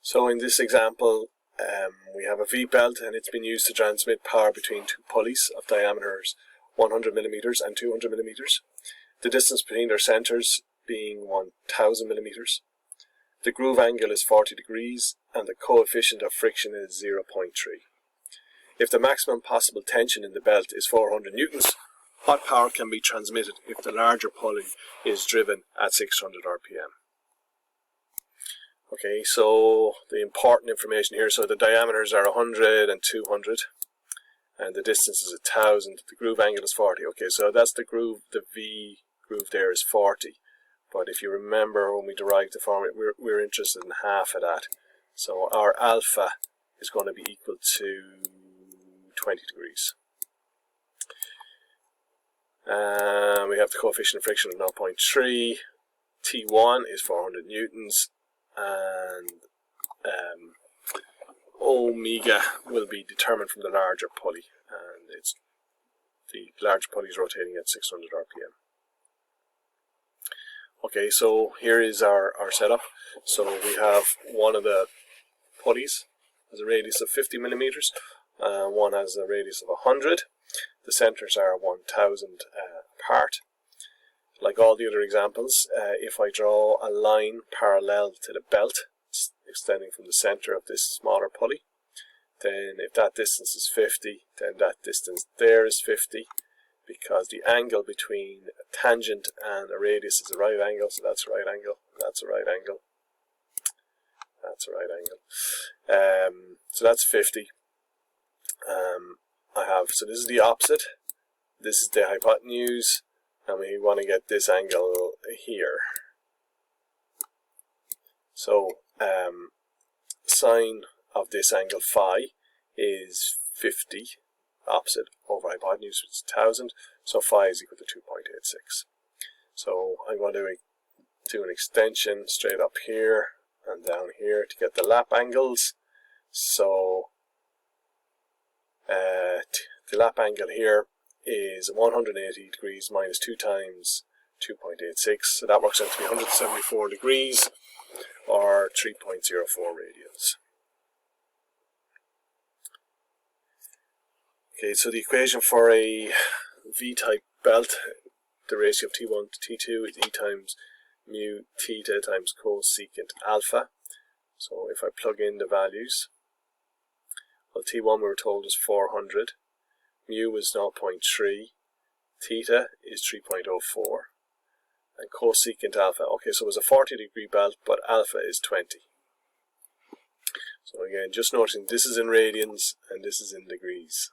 So in this example, we have a V-belt and it's been used to transmit power between two pulleys of diameters 100 millimeters and 200 millimeters. The distance between their centers being 1000 millimeters. The groove angle is 40 degrees and the coefficient of friction is 0.3. If the maximum possible tension in the belt is 400 newtons, what power can be transmitted if the larger pulley is driven at 600 RPM? Okay, so the important information here, so the diameters are 100 and 200 and the distance is 1000, the groove angle is 40. Okay, so that's the groove, the V groove there is 40. But if you remember when we derived the formula, we're interested in half of that. So our alpha is going to be equal to 20 degrees. We have the coefficient of friction of 0.3. T1 is 400 newtons. And omega will be determined from the larger pulley, and it's the large pulley is rotating at 600 RPM. Okay, so here is our setup. So we have one of the pulleys has a radius of 50 millimeters, one has a radius of 100. The centers are 1000 apart. Like all the other examples, if I draw a line parallel to the belt extending from the center of this smaller pulley, then if that distance is 50, then that distance there is 50, because the angle between a tangent and a radius is a right angle, so that's a right angle, that's a right angle, that's a right angle. So that's 50. So this is the opposite, this is the hypotenuse, and we want to get this angle here. So sine of this angle phi is 50, opposite over hypotenuse, which is 1000, so phi is equal to 2.86. So I'm going to do an extension straight up here and down here to get the lap angles. So the lap angle here is 180 degrees minus 2 times 2.86, so that works out to be 174 degrees or 3.04 radians. Okay, so the equation for a V-type belt, the ratio of T1 to T2 is E times mu theta times cosecant alpha. So if I plug in the values, well, T1 we were told is 400, mu is 0.3, theta is 3.04, and cosecant alpha, okay, so it was a 40 degree belt, but alpha is 20. So again, just noticing this is in radians and this is in degrees.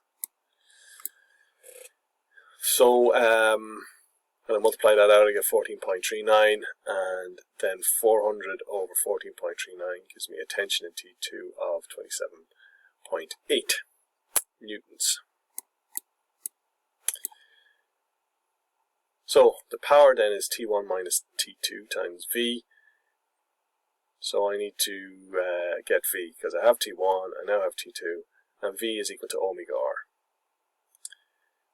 So when I multiply that out, I get 14.39, and then 400 over 14.39 gives me a tension in T2 of 27.8 newtons. So the power then is T1 minus T2 times V. So I need to get V, because I have T1, I now have T2, and V is equal to omega R.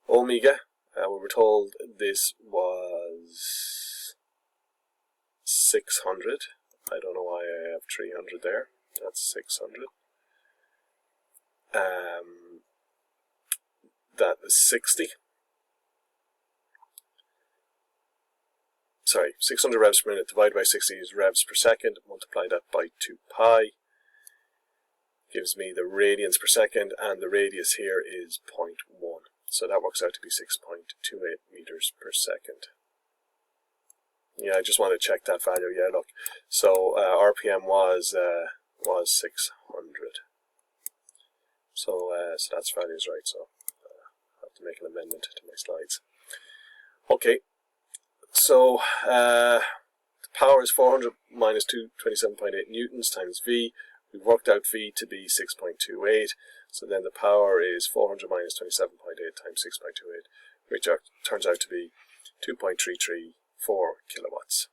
Omega, we were told this was 600. I don't know why I have 300 there. That's 600. That is 60. Sorry, 600 revs per minute divided by 60 is revs per second. Multiply that by 2 pi. Gives me the radians per second, and the radius here is 0.1. So that works out to be 6.28 meters per second. Yeah, I just want to check that value. Yeah, look. So RPM was 600. So that's values right. So I have to make an amendment to my slides. Okay. So the power is 400 minus 27.8 newtons times V. We've worked out V to be 6.28. So then the power is 400 minus 27.8 times 6.28, which turns out to be 2.334 kilowatts.